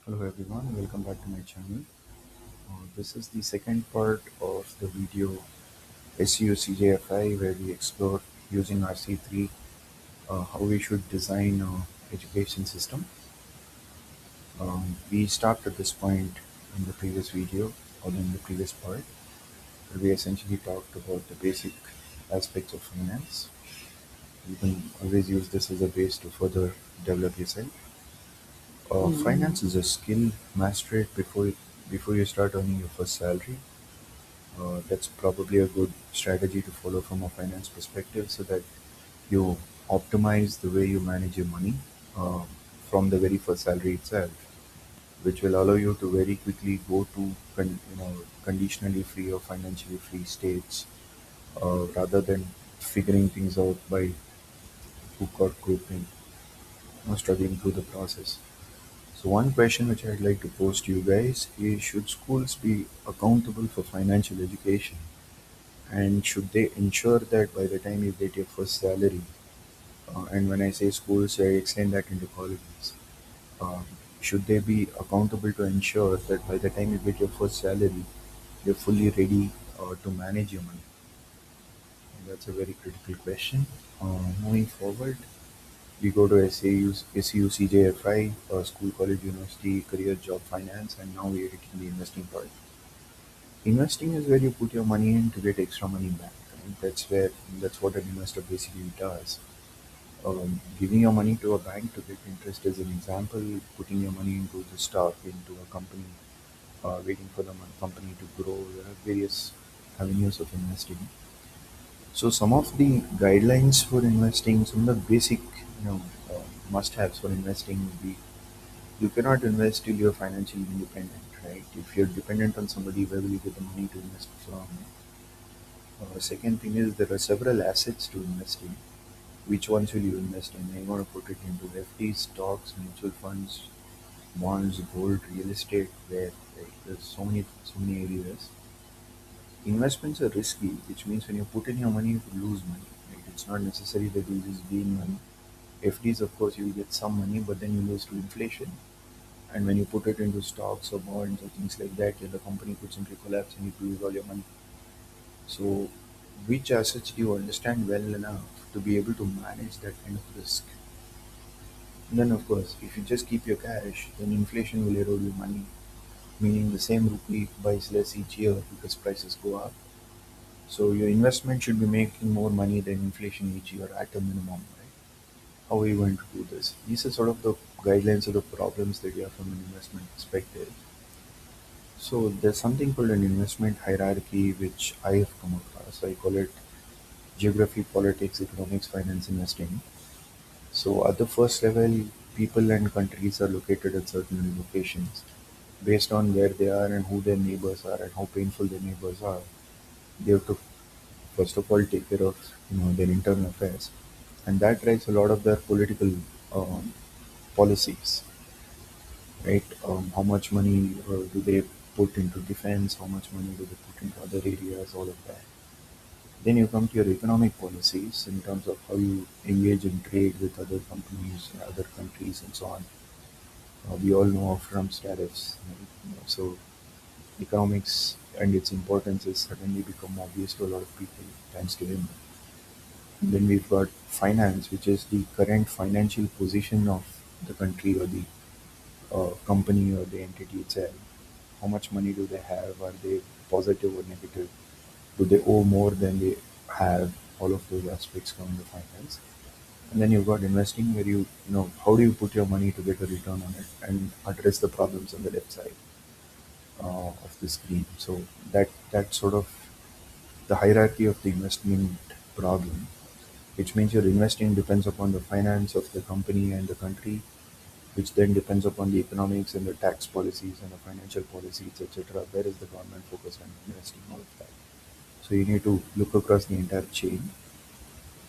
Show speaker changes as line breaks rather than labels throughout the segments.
Hello everyone, welcome back to my channel. This is the second part of the video SCUCJFI where we explore using RC3 how we should design an education system. We stopped at this point in the previous video or in the previous part where we essentially talked about the basic aspects of finance. You can always use this as a base to further develop yourself. Finance is a skill, master it before you start earning your first salary. That's probably a good strategy to follow from a finance perspective so that you optimize the way you manage your money uh, from the very first salary itself, which will allow you to very quickly go to conditionally free or financially free states rather than figuring things out by hook or crook and struggling through the process. So one question which I'd like to pose to you guys is, should schools be accountable for financial education? And should they ensure that by the time you get your first salary, and when I say schools, I extend that into colleges, uh, should they be accountable to ensure that by the time you get your first salary, you're fully ready to manage your money? And that's a very critical question. Moving forward, we go to SCUCJFI, School, College, University, Career, Job, Finance, and now we're hitting the investing part. Investing is where you put your money in to get extra money back. Right? That's what an investor basically does. Giving your money to a bank to get interest is an example. Putting your money into the stock, into a company, waiting for the company to grow. There are various avenues of investing. So some of the guidelines for investing, some of the basic, uh, must-haves for investing would be: you cannot invest till you're financially independent, right? If you're dependent on somebody, where will you get the money to invest from? Second thing is, there are several assets to invest in. Which ones will you invest in? Are you going to put it into FDs, stocks, mutual funds, bonds, gold, real estate? Where, right? There's so many areas. Investments are risky, which means when you put in your money, you could lose money. Right? It's not necessary that you'll just gain money. FDs, of course, you'll get some money, but then you lose to inflation. And when you put it into stocks or bonds or things like that, the company could simply collapse and you lose all your money. So, which assets do you understand well enough to be able to manage that kind of risk? And then, of course, if you just keep your cash, then inflation will erode your money, meaning the same rupee buys less each year because prices go up. So, your investment should be making more money than inflation each year at a minimum, right? How are you going to do this? These are sort of the guidelines or the problems that you have from an investment perspective. So there's something called an investment hierarchy which I have come across. I call it geography, politics, economics, finance, investing. So at the first level, people and countries are located at certain locations. Based on where they are and who their neighbors are and how painful their neighbors are, they have to first of all take care of their internal affairs, and that drives a lot of their political um, policies, right? How much money do they put into defense? How much money do they put into other areas? All of that. Then you come to your economic policies in terms of how you engage in trade with other companies, other countries, and so on. We all know of Trump's tariffs, right? So economics and its importance has suddenly become obvious to a lot of people thanks to him. And then we've got finance, which is the current financial position of the country or the company or the entity itself. How much money do they have? Are they positive or negative? Do they owe more than they have? All of those aspects come into finance. And then you've got investing, where how do you put your money to get a return on it and address the problems on the left side of the screen. So that's sort of the hierarchy of the investment problem, which means your investing depends upon the finance of the company and the country, which then depends upon the economics and the tax policies and the financial policies, etc. Where is the government focused on investing all of that? So you need to look across the entire chain.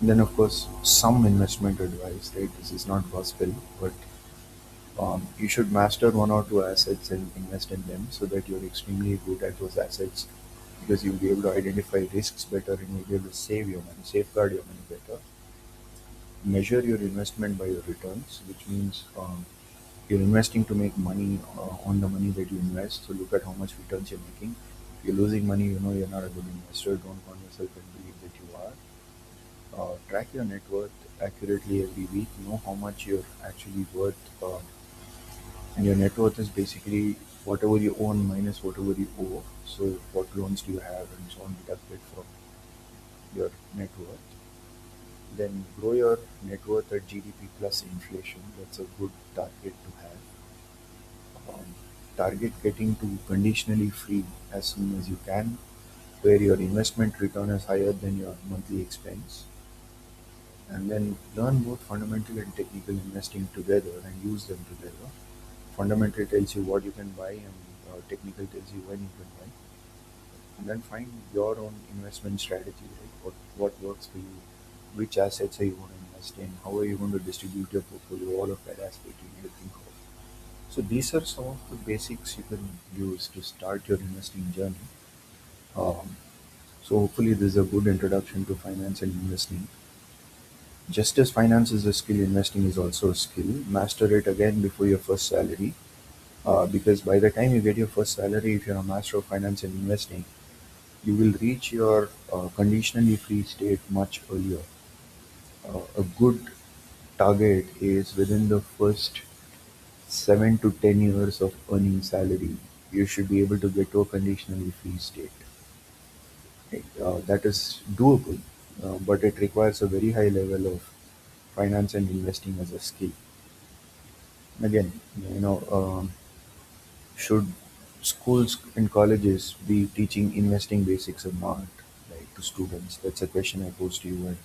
And then, of course, some investment advice, right? This is not gospel, but you should master one or two assets and invest in them so that you're extremely good at those assets, because you'll be able to identify risks better and you'll be able to save your money, safeguard your money better. Measure your investment by your returns, which means You're investing to make money on the money that you invest. So look at how much returns you're making. If you're losing money, you know you're not a good investor. Don't con yourself and believe that you are. Track your net worth accurately every week. Know how much you're actually worth. And your net worth is basically whatever you own minus whatever you owe. So what loans do you have and so on deducted from your net worth. Then grow your net worth at GDP plus inflation. That's a good target to have. Um, Target getting to conditionally free as soon as you can, where your investment return is higher than your monthly expense. And then learn both fundamental and technical investing together and use them together. Fundamental tells you what you can buy, and technical tells you when you can buy. And then find your own investment strategy, right? What works for you, which assets are you going to invest in, how are you going to distribute your portfolio, all of that aspect you need to think of. So these are some of the basics you can use to start your investing journey. Um, so hopefully this is a good introduction to finance and investing. Just as finance is a skill, investing is also a skill. Master it again before your first salary. Because by the time you get your first salary, if you're a master of finance and investing, you will reach your conditionally free state much earlier. A good target is within the first 7 to 10 years of earning salary, you should be able to get to a conditionally free state. Right? That is doable, but it requires a very high level of finance and investing as a skill. Again, should schools and colleges be teaching investing basics or not, like to students? That's a question I pose to you, and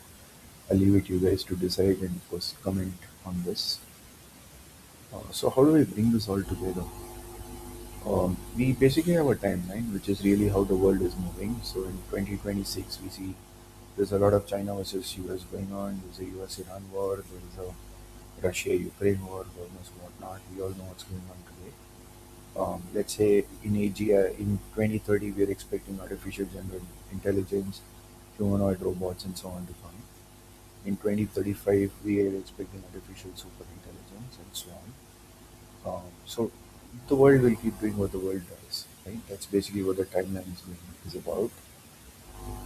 I'll leave it to you guys to decide and of course comment on this. So how do we bring this all together? We basically have a timeline, which is really how the world is moving. So in 2026, we see there's a lot of China versus US going on. There's a US-Iran war. There's a Russia-Ukraine war, almost whatnot. We all know what's going on today. Let's say in AGI, in 2030, we are expecting artificial general intelligence, humanoid robots, and so on to come. In 2035, we are expecting artificial super intelligence and so on. So the world will keep doing what the world does, right? That's basically what the timeline is about.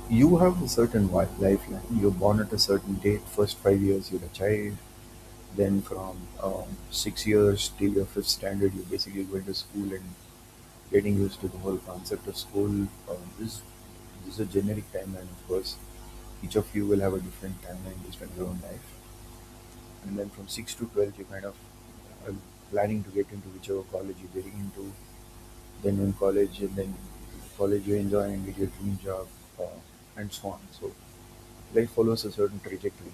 You have a certain lifeline. You're born at a certain date. First 5 years, you're a child. Then from 6 years till your fifth standard, you're basically going to school and getting used to the whole concept of school. This is a generic timeline, of course. Each of you will have a different timeline based on your own life. And then from 6 to 12, you kind of are planning to get into whichever college you're getting into. Then in college, and then college you enjoy and get your dream job, and so on. So life follows a certain trajectory.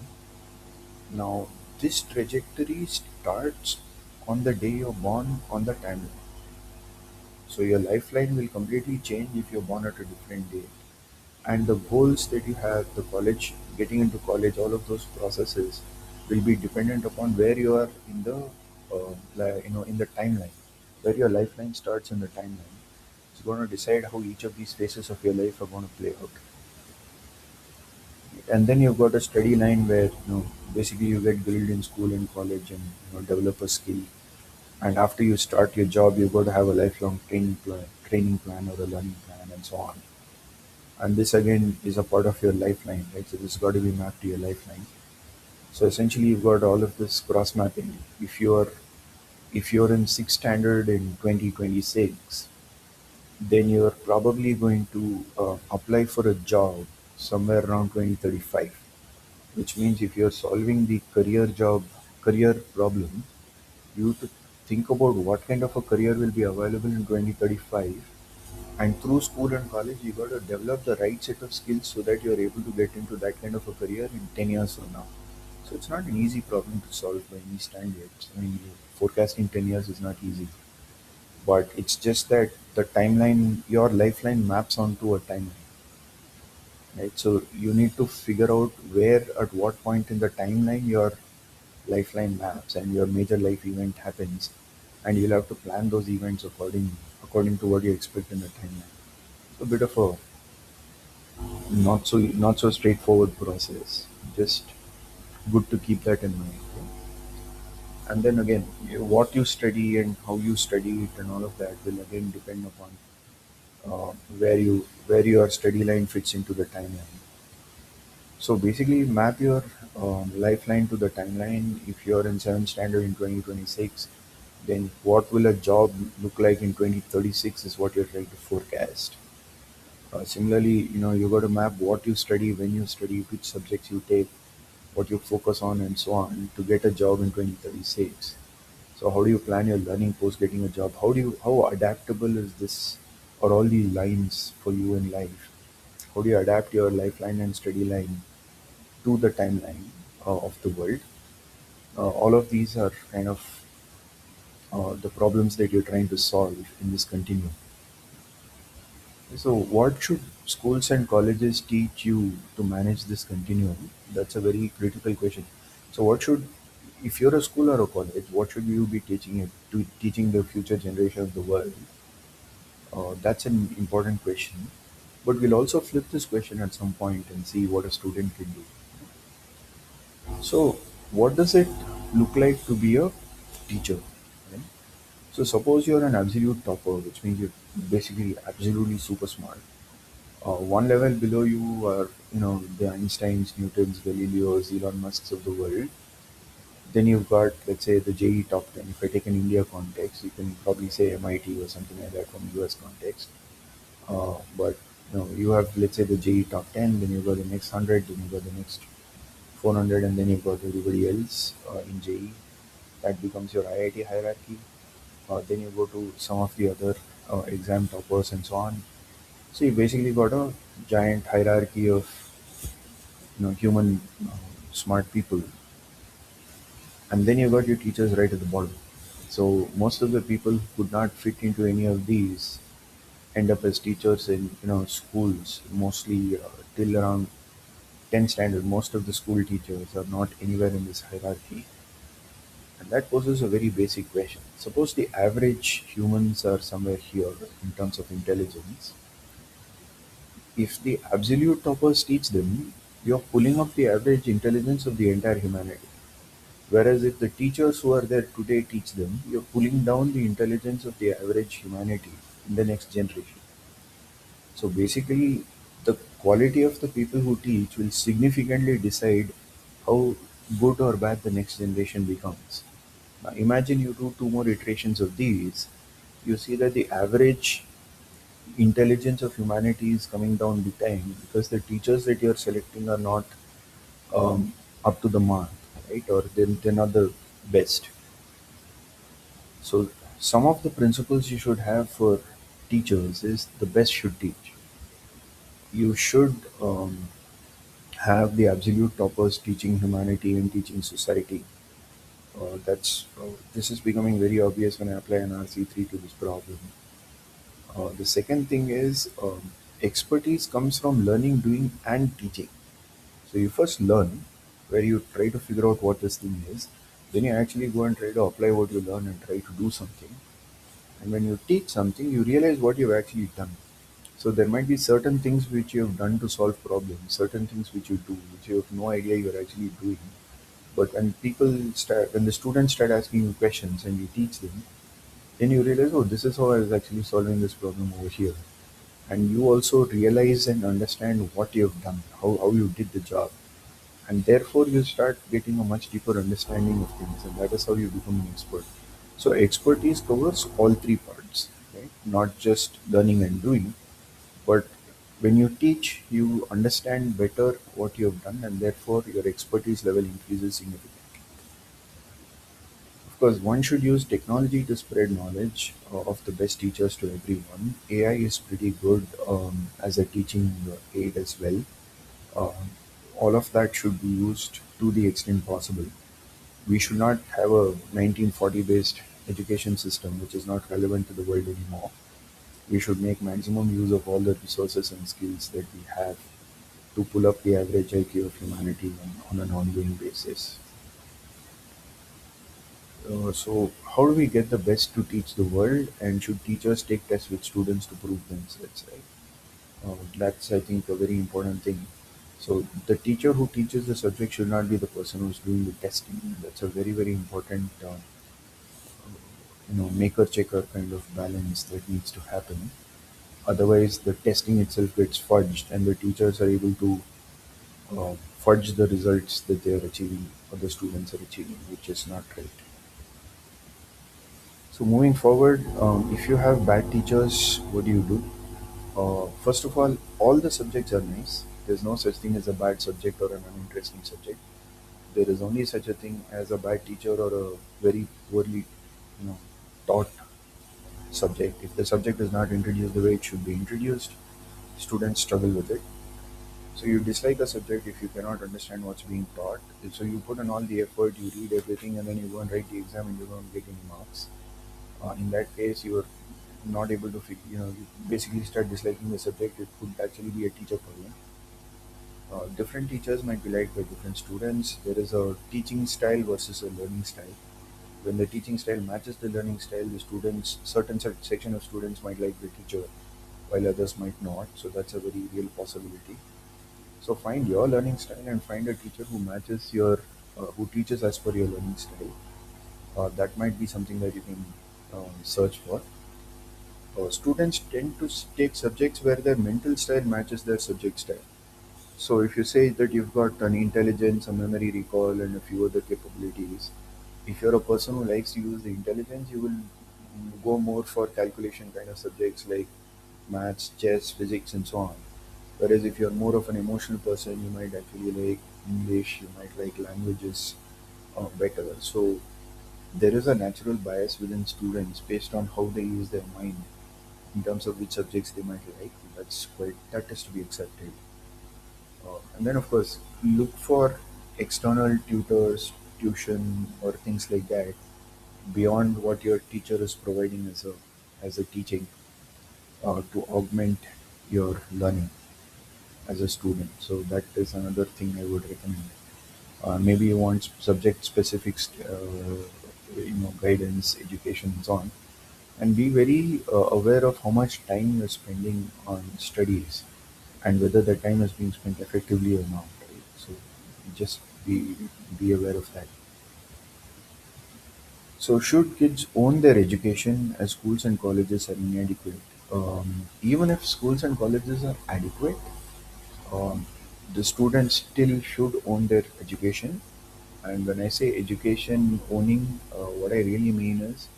Now, this trajectory starts on the day you're born on the timeline. So your lifeline will completely change if you're born at a different day. And the goals that you have, the college, getting into college, all of those processes will be dependent upon where you are in the, in the timeline, where your lifeline starts in the timeline. It's going to decide how each of these phases of your life are going to play out. And then you've got a steady line where basically you get grilled in school and college and develop a skill. And after you start your job, you've got to have a lifelong training plan or a learning plan and so on. And this again is a part of your lifeline, right? So this has got to be mapped to your lifeline. So essentially, you've got all of this cross mapping. If you're in sixth standard in 2026, then you're probably going to apply for a job somewhere around 2035. Which means if you're solving the career problem, you have to think about what kind of a career will be available in 2035. And through school and college, you got to develop the right set of skills so that you're able to get into that kind of a career in 10 years from now. So it's not an easy problem to solve by any standards. I mean, forecasting 10 years is not easy. But it's just that the timeline, your lifeline maps onto a timeline. Right? So you need to figure out where, at what point in the timeline your lifeline maps and your major life event happens, and you'll have to plan those events according to what you expect in the timeline. A bit of a not so straightforward process. Just good to keep that in mind. And then again, what you study and how you study it and all of that will again depend upon where your study line fits into the timeline. So basically, map your lifeline to the timeline. If you're in seventh standard in 2026, then what will a job look like in 2036 is what you're trying to forecast. Similarly, you got to map what you study, when you study, which subjects you take, what you focus on, and so on to get a job in 2036. So how do you plan your learning post getting a job? How adaptable is this or all these lines for you in life? How do you adapt your lifeline and study line to the timeline of the world? All of these are kind of the problems that you're trying to solve in this continuum. So, what should schools and colleges teach you to manage this continuum? That's a very critical question. So, if you're a school or a college, what should you be teaching it to teaching the future generation of the world? That's an important question. But we'll also flip this question at some point and see what a student can do. So, what does it look like to be a teacher? Right? So, suppose you're an absolute topper, which means you're basically absolutely super smart. One level below you are, the Einsteins, Newtons, Galileos, Elon Musks of the world. Then you've got, let's say, the JE top 10. If I take an India context, you can probably say MIT or something like that from US context. But you have, let's say, the JE top 10, then you've got the next 100, then you've got the next 400, and then you've got everybody else in JE. That becomes your IIT hierarchy. Then you go to some of the other exam toppers and so on. So you basically got a giant hierarchy of human smart people, and then you got your teachers right at the bottom. So most of the people who could not fit into any of these end up as teachers in schools. Mostly till around 10th standard, most of the school teachers are not anywhere in this hierarchy, and that poses a very basic question. Suppose the average humans are somewhere here in terms of intelligence. If the absolute toppers teach them, you're pulling up the average intelligence of the entire humanity. Whereas if the teachers who are there today teach them, you're pulling down the intelligence of the average humanity in the next generation. So basically, the quality of the people who teach will significantly decide how good or bad the next generation becomes. Now imagine you do two more iterations of these, you see that the average intelligence of humanity is coming down big time because the teachers that you're selecting are not up to the mark, right? Or they're not the best. So some of the principles you should have for teachers is the best should teach. You should have the absolute toppers teaching humanity and teaching society. That's This is becoming very obvious when I apply an RC3 to this problem. The second thing is expertise comes from learning, doing, and teaching. So you first learn, where you try to figure out what this thing is. Then you actually go and try to apply what you learn and try to do something. And when you teach something, you realize what you've actually done. So there might be certain things which you have done to solve problems, certain things which you do, which you have no idea you're actually doing. But when the students start asking you questions and you teach them, then you realize, oh, this is how I was actually solving this problem over here. And you also realize and understand what you've done, how you did the job. And therefore, you start getting a much deeper understanding of things, and that is how you become an expert. So, expertise covers all three parts, right? Not just learning and doing, but when you teach, you understand better what you have done, and therefore, your expertise level increases significantly. Of course, one should use technology to spread knowledge of the best teachers to everyone. AI is pretty good as a teaching aid as well. Um, all of that should be used to the extent possible. We should not have a 1940 based education system which is not relevant to the world anymore. We should make maximum use of all the resources and skills that we have to pull up the average IQ of humanity on an ongoing basis. So, how do we get the best to teach the world? And should teachers take tests with students to prove themselves? Right? That's, I think, a very important thing. So the teacher who teaches the subject should not be the person who's doing the testing. That's a very, very important, maker checker kind of balance that needs to happen. Otherwise, the testing itself gets fudged, and the teachers are able to fudge the results that they are achieving or the students are achieving, which is not right. So moving forward, if you have bad teachers, what do you do? First of all the subjects are nice. There's no such thing as a bad subject or an uninteresting subject. There is only such a thing as a bad teacher or a very poorly, taught subject. If the subject is not introduced the way it should be introduced, students struggle with it. So you dislike a subject if you cannot understand what's being taught. So you put in all the effort, you read everything, and then you go and write the exam, and you don't get any marks. In that case, you are not able to, you basically start disliking the subject. It could actually be a teacher problem. Different teachers might be liked by different students. There is a teaching style versus a learning style. When the teaching style matches the learning style, the students, certain section of students might like the teacher, while others might not. So that's a very real possibility. So find your learning style and find a teacher who matches who teaches as per your learning style. That might be something that you can search for. Students tend to take subjects where their mental style matches their subject style. So if you say that you've got an intelligence, a memory recall, and a few other capabilities, if you're a person who likes to use the intelligence, you will go more for calculation kind of subjects like maths, chess, physics, and so on. Whereas if you're more of an emotional person, you might actually like English, you might like languages better. So there is a natural bias within students based on how they use their mind in terms of which subjects they might like. That is to be accepted. And then of course look for external tutors, tuition, or things like that beyond what your teacher is providing as a teaching to augment your learning as a student. So that is another thing I would recommend. Maybe you want subject specific, guidance, education, and so on, and be very aware of how much time you're spending on studies and whether the time is being spent effectively or not. Right? So just be aware of that. So should kids own their education as schools and colleges are inadequate? Even if schools and colleges are adequate, um, the students still should own their education. And when I say education owning, what I really mean is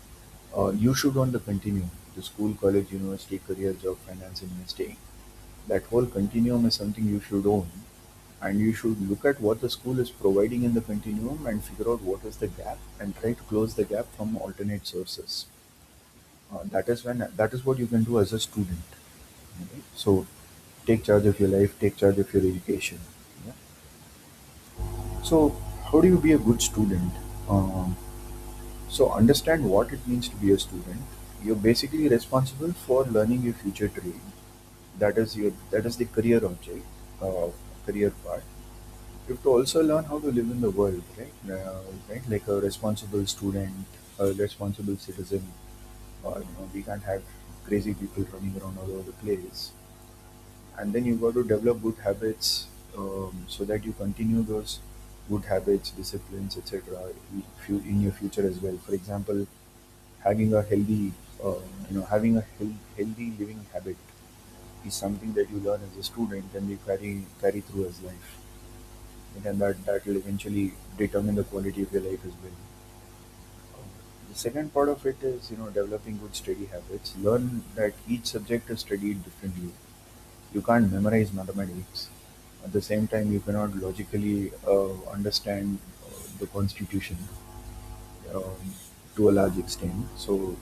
you should own the continuum: the school, college, university, career, job, finance, investing. That whole continuum is something you should own, and you should look at what the school is providing in the continuum and figure out what is the gap and try to close the gap from alternate sources. That is what you can do as a student. Okay? So take charge of your life, take charge of your education. Yeah? So how do you be a good student? Um, so understand what it means to be a student. You're basically responsible for learning your future trade. That is the career object, career part. You have to also learn how to live in the world, right? Right, like a responsible student, a responsible citizen. We can't have crazy people running around all over the place. And then you got to develop good habits so that you continue those good habits, disciplines, etc. In your future as well. For example, having a healthy, having a healthy living habit is something that you learn as a student and you carry through as life, and that will eventually determine the quality of your life as well. The second part of it is developing good study habits. Learn that each subject is studied differently. You can't memorize mathematics. At the same time, you cannot logically understand the constitution um, to a large extent. So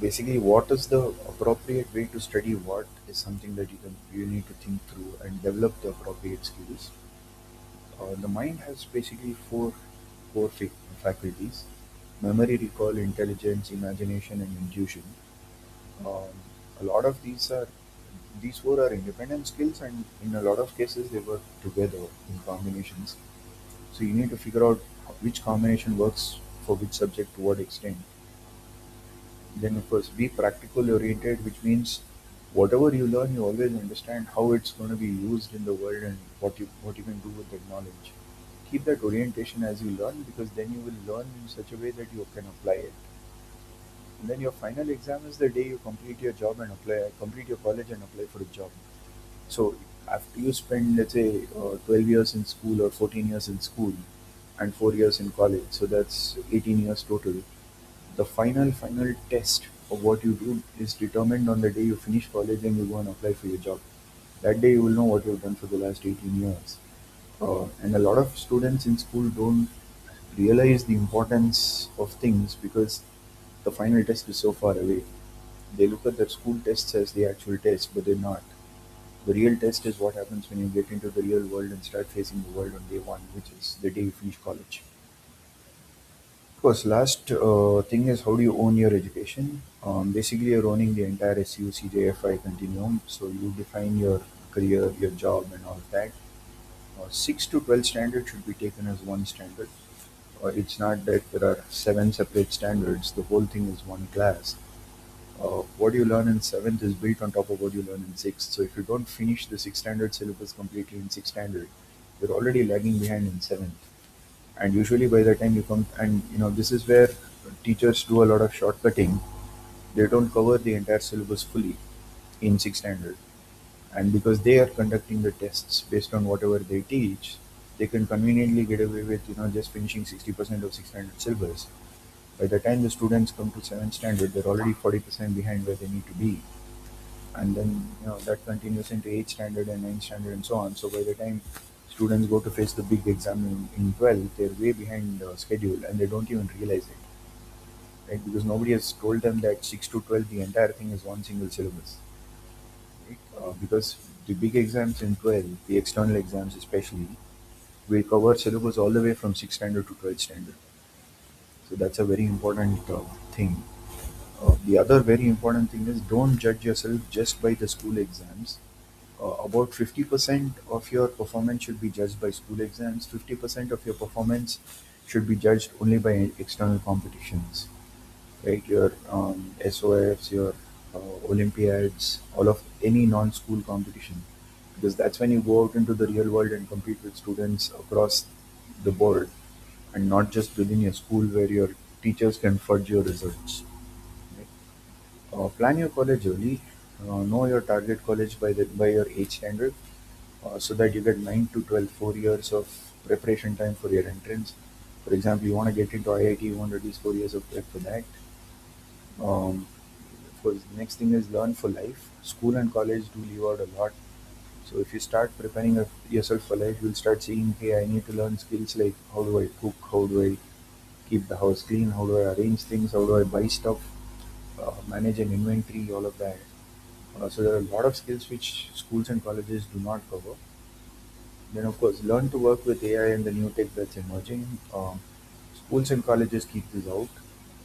basically, what is the appropriate way to study what is something that you need to think through and develop the appropriate skills. The mind has basically four core faculties: memory, recall, intelligence, imagination, and intuition. Um, a lot of these four are independent skills, and in a lot of cases, they work together in combinations. So you need to figure out which combination works for which subject to what extent. Then, of course, be practical oriented, which means Whatever you learn, you always understand how it's going to be used in the world and what you can do with that knowledge. Keep that orientation as you learn, because then you will learn in such a way that you can apply it. And then your final exam is the day you complete your job and complete your college and apply for a job. So after you spend, let's say, 12 years in school or 14 years in school and 4 years in college, so that's 18 years total. The final test of what you do is determined on the day you finish college and you go and apply for your job. That day you will know what you've done for the last 18 years. And a lot of students in school don't realize the importance of things because the final test is so far away. They look at their school tests as the actual test, but they're not. The real test is what happens when you get into the real world and start facing the world on day one, which is the day you finish college. Of course, last thing is how do you own your education? Basically, you're owning the entire SCUCJFI continuum. So you define your career, your job, and all of that. 6 to 12 standard should be taken as one standard. It's not that there are seven separate standards. The whole thing is one class. What you learn in seventh is built on top of what you learn in sixth. So if you don't finish the sixth standard syllabus completely in sixth standard, you're already lagging behind in seventh. And usually by the time you come, and this is where teachers do a lot of shortcutting. They don't cover the entire syllabus fully in sixth standard, and because they are conducting the tests based on whatever they teach, they can conveniently get away with just finishing 60% of sixth standard syllabus. By the time the students come to seventh standard, they're already 40% behind where they need to be, and then that continues into eighth standard and ninth standard and so on. So by the time students go to face the big exam in 12th, they're way behind schedule and they don't even realize it, right? Because nobody has told them that 6 to 12 the entire thing is one single syllabus, right? Because the big exams in 12, the external exams especially, will cover syllabus all the way from 6th standard to 12th standard. So that's a very important thing. The other very important thing is don't judge yourself just by the school exams. About 50% of your performance should be judged by school exams. 50% of your performance should be judged only by external competitions, right? Your SOFs, your Olympiads, all of any non-school competition, because that's when you go out into the real world and compete with students across the board, and not just within your school where your teachers can fudge your results. Right? Plan your college early. Know your target college by your age standard, so that you get 9 to 12 4 years of preparation time for your entrance. For example, you want to get into IIT, you want at least 4 years of prep for that. Of course, the next thing is learn for life. School and college do leave out a lot. So if you start preparing yourself for life, you'll start seeing, hey, I need to learn skills like how do I cook, how do I keep the house clean, how do I arrange things, how do I buy stuff, manage an inventory, all of that. So there are a lot of skills which schools and colleges do not cover. Then of course, learn to work with AI and the new tech that's emerging. Schools and colleges keep this out,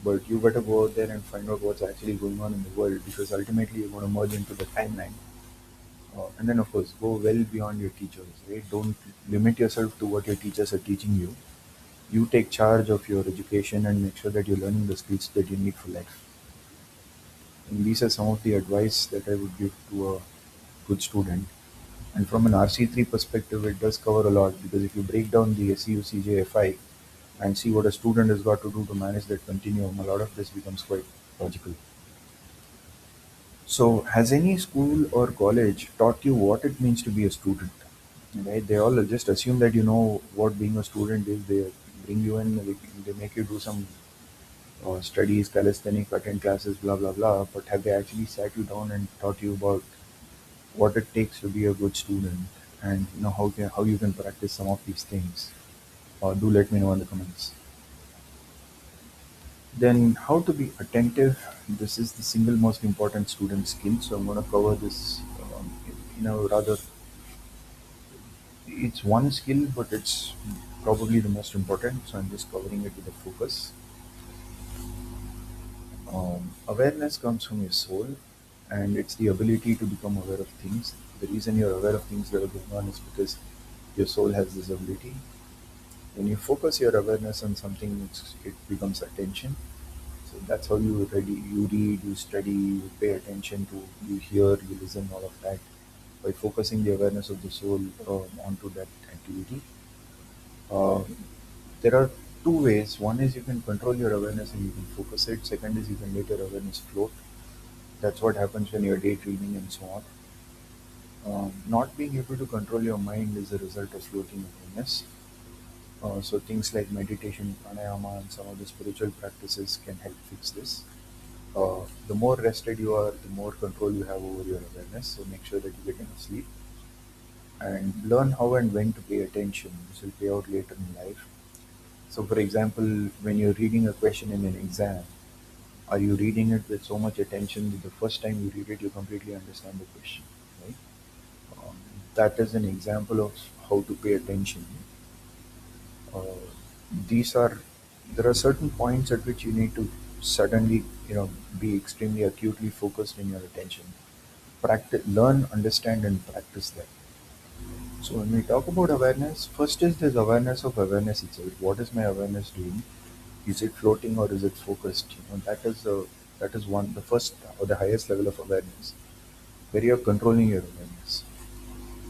but you better go out there and find out what's actually going on in the world, because ultimately you're going to merge into the timeline. And then of course, go well beyond your teachers. Right? Don't limit yourself to what your teachers are teaching you. You take charge of your education and make sure that you're learning the skills that you need for life. And these are some of the advice that I would give to a good student. And from an RC3 perspective, it does cover a lot, because if you break down the SCUCJFI and see what a student has got to do to manage that continuum, a lot of this becomes quite logical. So, has any school or college taught you what it means to be a student? Right? They all just assume that you know what being a student is. They bring you in, they make you do some studies, calisthenic, attend classes, blah blah blah. But have they actually sat you down and taught you about what it takes to be a good student, and how you can practice some of these things? Do let me know in the comments. Then how to be attentive. This is the single most important student skill. So I'm going to cover this in a rather. It's one skill, but it's probably the most important. So I'm just covering it with a focus. Awareness comes from your soul, and it's the ability to become aware of things. The reason you're aware of things that are going on is because your soul has this ability. When you focus your awareness on something, it becomes attention. That's how you ready. You read, you study, you pay attention to, you hear, you listen, all of that. By focusing the awareness of the soul onto that activity, uh, there are two ways. One is you can control your awareness and you can focus it. Second is you can let your awareness float. That's what happens when you're daydreaming and so on. Not being able to control your mind is a result of floating awareness. So things like meditation, pranayama, and some of the spiritual practices can help fix this. The more rested you are, the more control you have over your awareness. So make sure that you get enough sleep and learn how and when to pay attention. This will pay out later in life. So, for example, when you're reading a question in an exam, are you reading it with so much attention that the first time you read it, you completely understand the question, right? Um, that is an example of how to pay attention. Uh, these are There are certain points at which you need to suddenly, be extremely acutely focused in your attention. Practice, learn, understand, and practice that. So when we talk about awareness, first is this awareness of awareness itself. What is my awareness doing? Is it floating or is it focused? That is one the first or the highest level of awareness, where you're controlling your awareness.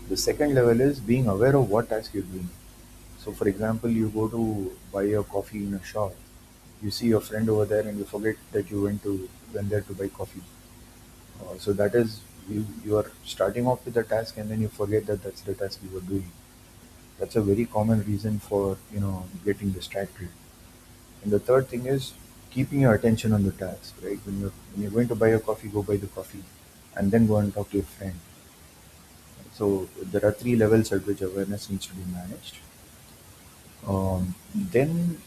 The second level is being aware of what task you're doing. So, for example, you go to buy a coffee in a shop, you see your friend over there, and you forget that went there to buy coffee. So that is you are starting off with a task, and then you forget that that's the task you were doing. That's a very common reason for getting distracted. And the third thing is keeping your attention on the task, right? When you're going to buy a coffee, go buy the coffee, and then go and talk to your friend. So there are three levels at which awareness needs to be managed. Then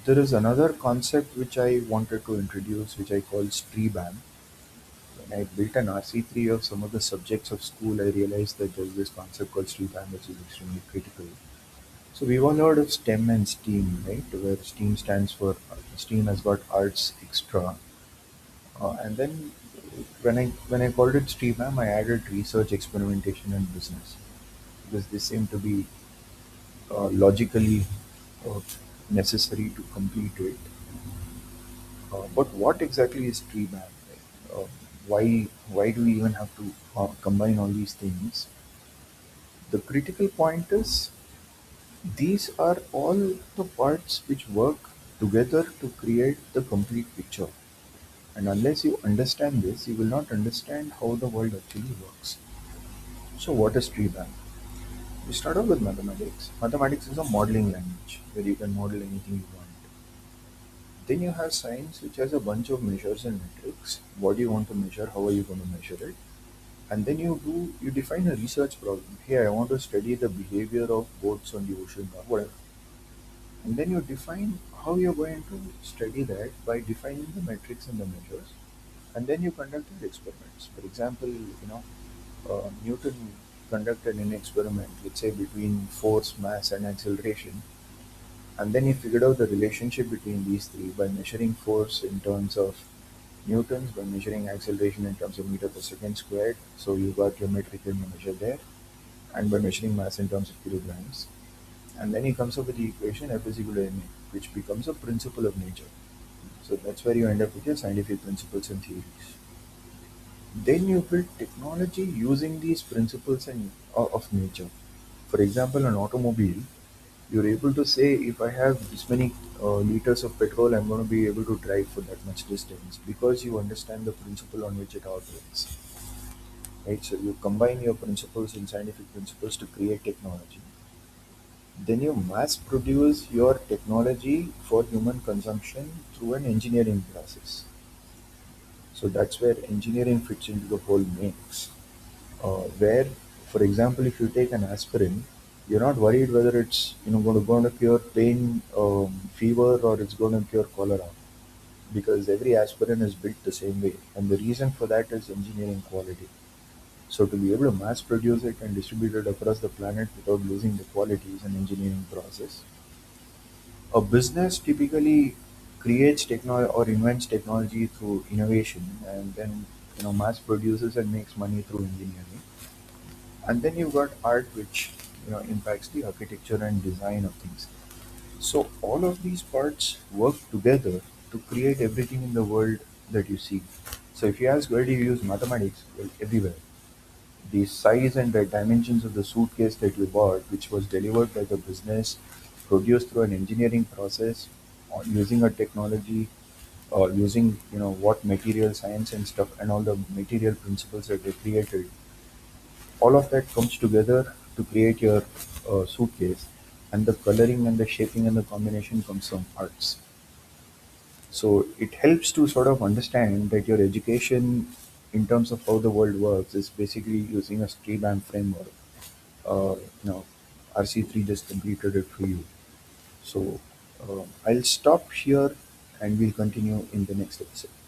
there is another concept which I wanted to introduce, which I call STREBAM. When I built an RC3 of some of the subjects of school, I realized that there's this concept called STREBAM, which is extremely critical. So we've all heard of STEM and STEAM, right? Where STEAM stands for STEAM has got arts extra, and then when I called it STEAM, I added research, experimentation, and business because they seem to be logically uh, necessary to complete it. But what exactly is tree ban? Why do we even have to combine all these things? The critical point is these are all the parts which work together to create the complete picture. And unless you understand this, you will not understand how the world actually works. So, what is tree ban? We start off with mathematics. Mathematics is a modeling language where you can model anything you want. Then you have science, which has a bunch of measures and metrics. What do you want to measure? How are you going to measure it? And then you define a research problem. Here, I want to study the behavior of boats on the ocean or whatever. And then you define how you're going to study that by defining the metrics and the measures. And then you conduct your experiments. For example, Newton conducted an experiment, let's say between force, mass, and acceleration. And then he figured out the relationship between these three by measuring force in terms of newtons, by measuring acceleration in terms of meter per second squared. So you got your metric and your measure there, and by measuring mass in terms of kilograms. And then he comes up with the equation F is equal to ma, which becomes a principle of nature. So that's where you end up with your scientific principles and theories. Then you build technology using these principles of nature. For example, an automobile, you're able to say if I have this many liters of petrol, I'm going to be able to drive for that much distance because you understand the principle on which it operates. Right? So you combine your principles and scientific principles to create technology. Then you mass produce your technology for human consumption through an engineering process. So that's where engineering fits into the whole mix. Where, for example, if you take an aspirin, you're not worried whether it's going to cure pain, fever, or it's going to cure cholera, because every aspirin is built the same way, and the reason for that is engineering quality. So to be able to mass produce it and distribute it across the planet without losing the quality is an engineering process. A business typically creates technology or invents technology through innovation, and then mass produces and makes money through engineering. And then you've got art, which impacts the architecture and design of things. So all of these parts work together to create everything in the world that you see. So if you ask where do you use mathematics, well, everywhere. The size and the dimensions of the suitcase that you bought, which was delivered by the business, produced through an engineering process, or using a technology, or using what material science and stuff and all the material principles that they created, all of that comes together to create your suitcase, and the coloring and the shaping and the combination comes from arts. So it helps to sort of understand that your education in terms of how the world works is basically using a stream framework. uh, you know, RC3 just completed it for you. So I'll stop here and we'll continue in the next episode.